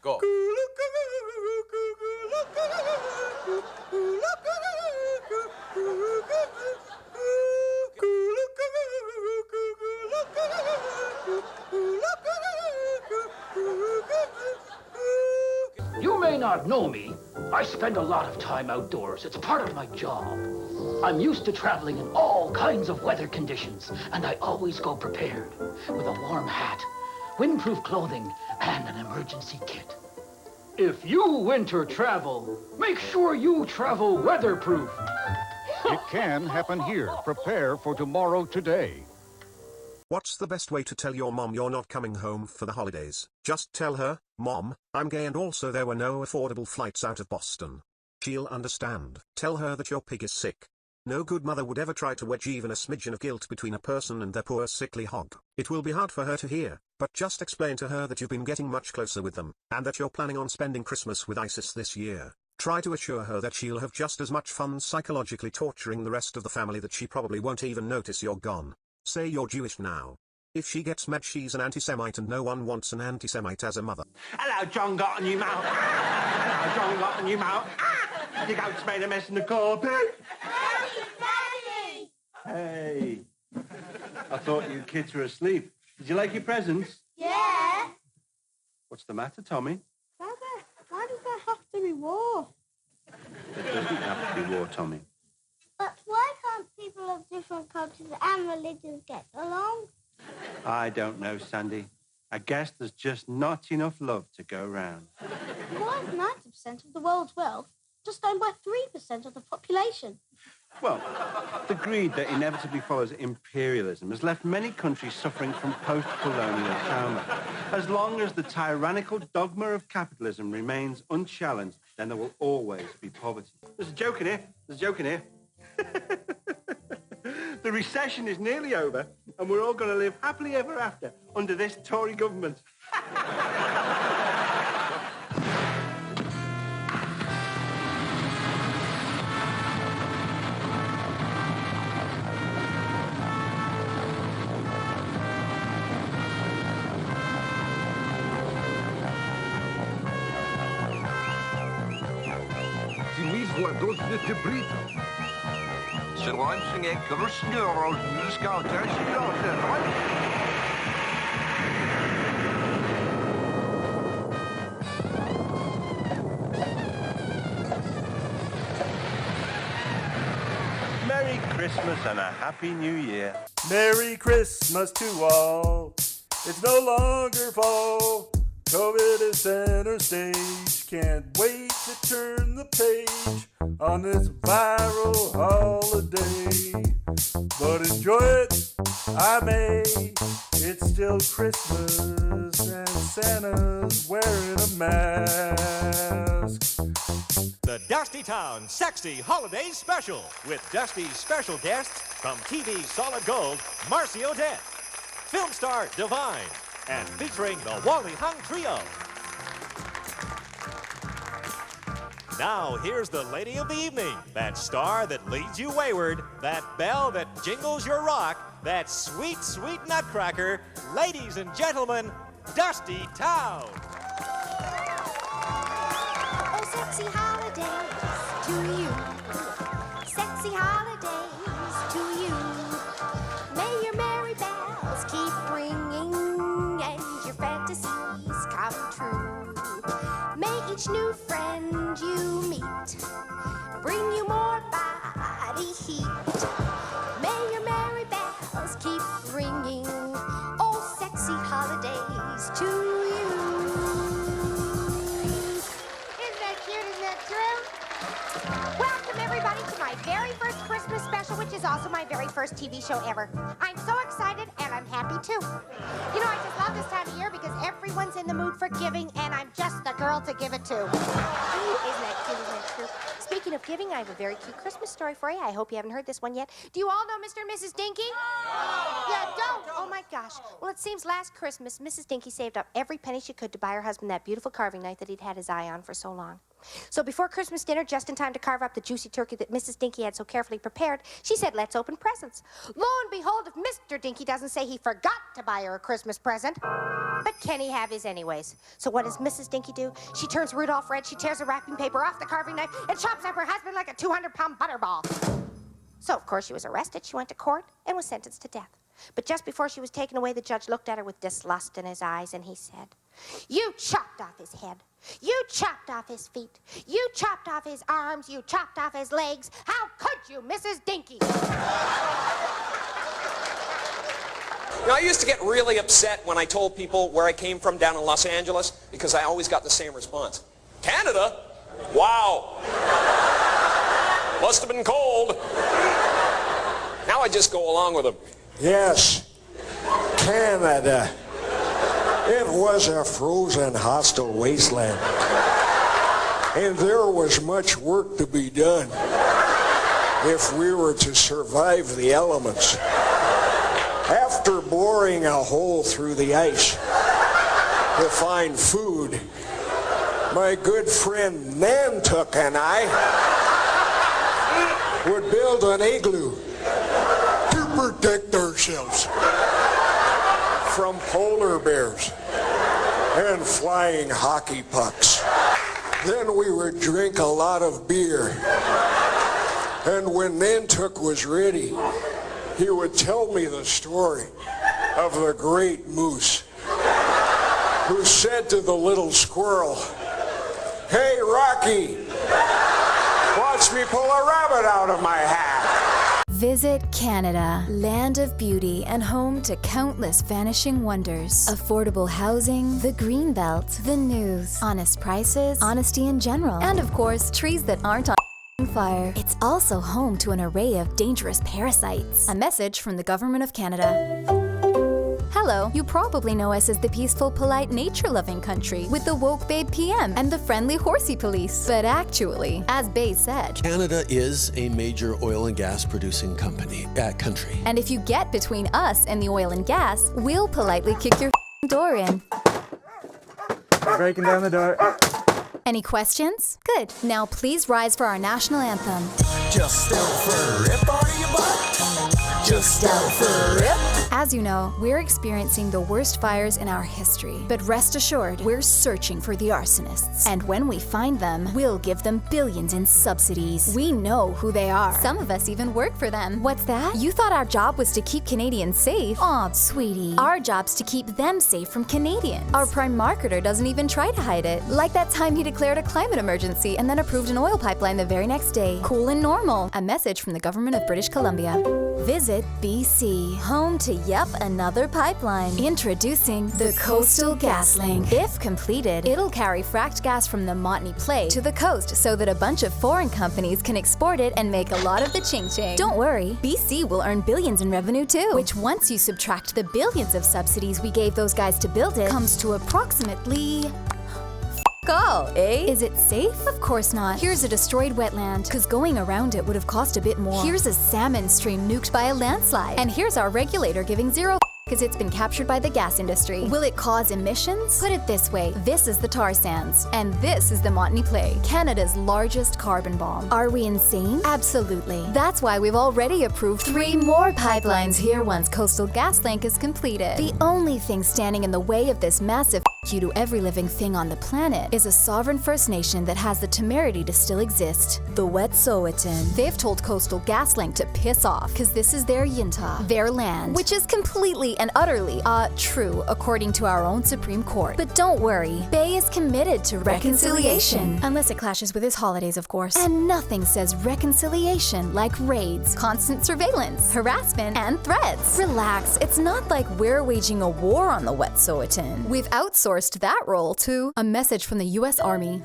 Go. You may not know me. I spend a lot of time outdoors. It's part of my job. I'm used to traveling in all kinds of weather conditions, and I always go prepared with a warm hat, windproof clothing, and an emergency kit. If you winter travel, make sure you travel weatherproof. It can happen here. Prepare for tomorrow today. What's the best way to tell your mom you're not coming home for the holidays? Just tell her, Mom, I'm gay and also there were no affordable flights out of Boston. She'll understand. Tell her that your pig is sick. No good mother would ever try to wedge even a smidgen of guilt between a person and their poor sickly hog. It will be hard for her to hear, but just explain to her that you've been getting much closer with them, and that you're planning on spending Christmas with ISIS this year. Try to assure her that she'll have just as much fun psychologically torturing the rest of the family that she probably won't even notice you're gone. Say you're Jewish now. If she gets mad, she's an anti-Semite and no one wants an anti-Semite as a mother. Hello, John got a new mouth. Hello, John got a new mouth. The goat's made a mess in the carpet. Daddy! Hey. I thought you kids were asleep. Did you like your presents? Yeah. What's the matter, Tommy? Father, why does there have to be war? There doesn't have to be war, Tommy. But why can't people of different cultures and religions get along? I don't know, Sandy. I guess there's just not enough love to go round. Why is 90% of the world's wealth just owned by 3% of the population? Well, the greed that inevitably follows imperialism has left many countries suffering from post-colonial trauma. As long as the tyrannical dogma of capitalism remains unchallenged, then there will always be poverty. There's a joke in here. There's a joke in here. The recession is nearly over, and we're all going to live happily ever after under this Tory government. Se launching a Krishna Scout. Merry Christmas and a Happy New Year. Merry Christmas to all. It's no longer fall. COVID is center stage. Can't wait to turn the page on this viral holiday. But enjoy it, I may. It's still Christmas and Santa's wearing a mask. The Dusty Town Sexy Holiday Special with Dusty's special guests from TV's Solid Gold, Marcy Odette, film star Divine, and featuring the Wally Hung Trio. Now, here's the lady of the evening, that star that leads you wayward, that belle that jingles your rock, that sweet, sweet nutcracker, ladies and gentlemen, Dusty Town. Oh, sexy holidays to you. Sexy holidays to you. May your merry bells keep ringing and your fantasies come true. May each new friend you meet bring you more body heat. May your merry bells keep ringing. Oh, sexy holidays to you. Isn't that cute? Isn't that true? Welcome, everybody, to my very first Christmas special, which is also my very first TV show ever. I'm so excited, and I'm happy, too. You know, I just love this time of year because everyone's in the mood for giving, and I'm just the girl to give it to. Isn't that cute? Isn't that true? Speaking of giving, I have a very cute Christmas story for you. I hope you haven't heard this one yet. Do you all know Mr. and Mrs. Dinky? No! Yeah, don't? Oh, my gosh. Well, it seems last Christmas, Mrs. Dinky saved up every penny she could to buy her husband that beautiful carving knife that he'd had his eye on for so long. So before Christmas dinner, just in time to carve up the juicy turkey that Mrs. Dinky had so carefully prepared, she said, let's open presents. Lo and behold, if Mr. Dinky doesn't say he forgot to buy her a Christmas present, but can he have his anyways? So what does Mrs. Dinky do? She turns Rudolph red, she tears the wrapping paper off the carving knife, and chops up her husband like a 200-pound butterball. So, of course, she was arrested, she went to court, and was sentenced to death. But just before she was taken away, the judge looked at her with dislust in his eyes, and he said, you chopped off his head. You chopped off his feet. You chopped off his arms. You chopped off his legs. How could you, Mrs. Dinky? You know, I used to get really upset when I told people where I came from down in Los Angeles because I always got the same response. Canada? Wow. Must have been cold. Now I just go along with them. Yes, Canada. It was a frozen, hostile wasteland. And there was much work to be done if we were to survive the elements. After boring a hole through the ice to find food, my good friend Nantuck and I would build an igloo to protect ourselves from polar bears and flying hockey pucks. Then we would drink a lot of beer. And when Nantuck was ready, he would tell me the story of the great moose who said to the little squirrel, "Hey, Rocky, watch me pull a rabbit out of my hat." Visit Canada, land of beauty and home to countless vanishing wonders. Affordable housing, the green belt, the news, honest prices, honesty in general, and of course, trees that aren't on fire. It's also home to an array of dangerous parasites. A message from the Government of Canada. Hello, you probably know us as the peaceful, polite, nature-loving country with the woke babe PM and the friendly horsey police. But actually, as Bay said, Canada is a major oil and gas producing country. And if you get between us and the oil and gas, we'll politely kick your door in. Breaking down the door. Any questions? Good. Now please rise for our national anthem. Just out for a rip, are you, bud? Just out for a rip. As you know, we're experiencing the worst fires in our history. But rest assured, we're searching for the arsonists. And when we find them, we'll give them billions in subsidies. We know who they are. Some of us even work for them. What's that? You thought our job was to keep Canadians safe? Aw, sweetie. Our job's to keep them safe from Canadians. Our prime marketer doesn't even try to hide it. Like that time he declared a climate emergency and then approved an oil pipeline the very next day. Cool and normal. A message from the government of British Columbia. Visit BC, home to yep another pipeline. Introducing the Coastal GasLink. If completed, it'll carry fracked gas from the Montney Play to the coast so that a bunch of foreign companies can export it and make a lot of the ching-ching. Don't worry, BC will earn billions in revenue too, which once you subtract the billions of subsidies we gave those guys to build it, comes to approximately... all, eh? Is it safe? Of course not. Here's a destroyed wetland, cause going around it would have cost a bit more. Here's a salmon stream nuked by a landslide. And here's our regulator giving zero because it's been captured by the gas industry. Will it cause emissions? Put it this way, this is the tar sands, and this is the Montney Play, Canada's largest carbon bomb. Are we insane? Absolutely. That's why we've already approved 3 more pipelines here once Coastal GasLink is completed. The only thing standing in the way of this massive you to every living thing on the planet is a sovereign First Nation that has the temerity to still exist, the Wet'suwet'en. They've told Coastal GasLink to piss off because this is their yinta, their land, which is completely and utterly, true according to our own Supreme Court. But don't worry, Bay is committed to reconciliation. Unless it clashes with his holidays, of course. And nothing says reconciliation like raids, constant surveillance, harassment, and threats. Relax, it's not like we're waging a war on the Wet'suwet'en. We've outsourced that role to a message from the U.S. Army.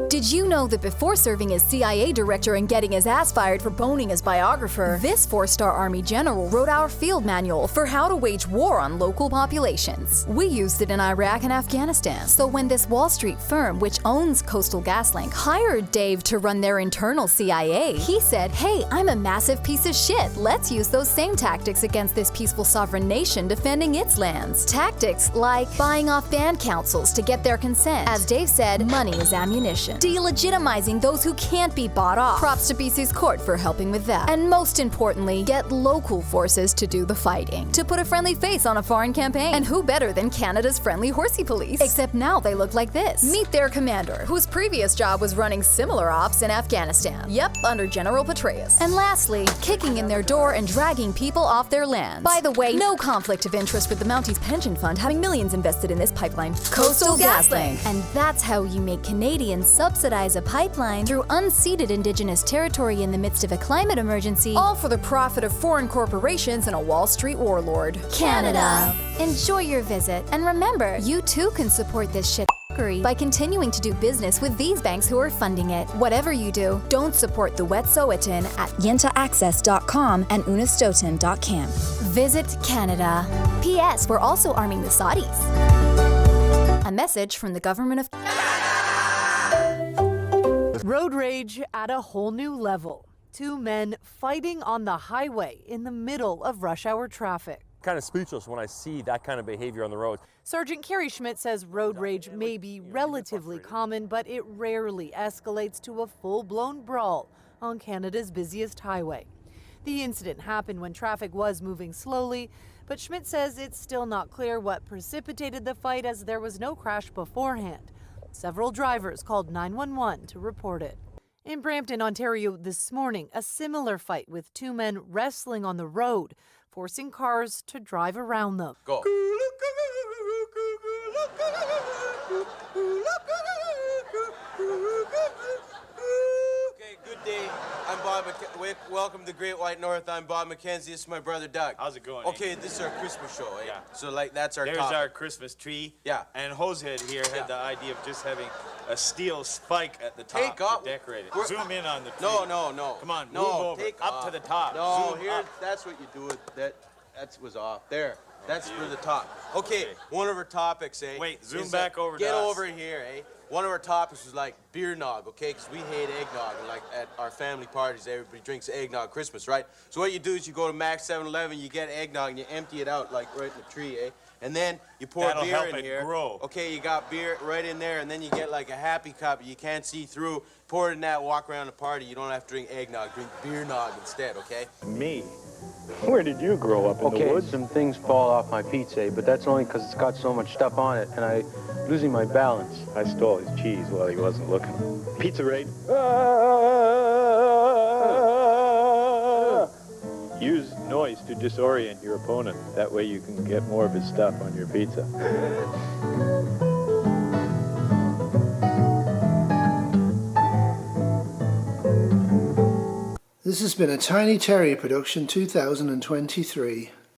Did you know that before serving as CIA director and getting his ass fired for boning his biographer, this 4-star Army general wrote our field manual for how to wage war on local populations? We used it in Iraq and Afghanistan. So when this Wall Street firm, which owns Coastal GasLink, hired Dave to run their internal CIA, he said, hey, I'm a massive piece of shit. Let's use those same tactics against this peaceful sovereign nation defending its lands. Tactics like buying off band councils to get their consent. As Dave said, money is ammunition. delegitimizing those who can't be bought off. Props to BC's court for helping with that. And most importantly, get local forces to do the fighting, to put a friendly face on a foreign campaign. And who better than Canada's friendly horsey police? Except now they look like this. Meet their commander, whose previous job was running similar ops in Afghanistan. Yep, under General Petraeus. And lastly, kicking in their door and dragging people off their lands. By the way, no conflict of interest with the Mounties Pension Fund having millions invested in this pipeline. Coastal GasLink. And that's how you make Canadians subsidize a pipeline through unceded Indigenous territory in the midst of a climate emergency, all for the profit of foreign corporations and a Wall Street warlord. Canada. Enjoy your visit, and remember, you too can support this shit by continuing to do business with these banks who are funding it. Whatever you do, don't support the Wet'suwet'en at yintaaccess.com and unastoten.cam. Visit Canada. P.S. We're also arming the Saudis. A message from the government of... Road rage at a whole new level. Two men fighting on the highway in the middle of rush hour traffic. Kind of speechless when I see that kind of behavior on the road. Sergeant Kerry Schmidt says road rage may be relatively common, but it rarely escalates to a full-blown brawl on Canada's busiest highway. The incident happened when traffic was moving slowly, but Schmidt says it's still not clear what precipitated the fight, as there was no crash beforehand. Several drivers called 911 to report it. In Brampton, Ontario this morning, a similar fight with two men wrestling on the road, forcing cars to drive around them. Go. Okay, good day. I'm Bob Welcome to Great White North. I'm Bob McKenzie. This is my brother Doug. How's it going? Okay, this is our Christmas show, eh? Yeah. So, like, that's our There's top. our Christmas tree. Yeah. And Hosehead here had the idea of just having a steel spike at the top Take off. to decorate it. We're- Zoom in on the tree. No. Come on, no, move over. Take Up off. to the top. No, Zoom here, up. that's what you do. That was off. There. That's for the top. Okay, one of our topics, eh? Wait, zoom is back over to Get us. over here, eh? One of our topics was like beer nog, okay? Because we hate eggnog. And like at our family parties, everybody drinks eggnog Christmas, right? So what you do is you go to Max 7-Eleven, you get eggnog, and you empty it out like right in the tree, eh? And then you pour That'll beer help in it here. grow. Okay, you got beer right in there, and then you get like a happy cup you can't see through. Pour it in that, walk around the party. You don't have to drink eggnog, drink beer nog instead, okay? Me? Where did you grow up, in the woods? Some things fall off my pizza, but that's only because it's got so much stuff on it, and I'm losing my balance. I stole his cheese while he wasn't looking. Pizza raid. Use noise to disorient your opponent. That way you can get more of his stuff on your pizza. This has been a Tiny Terry production 2023.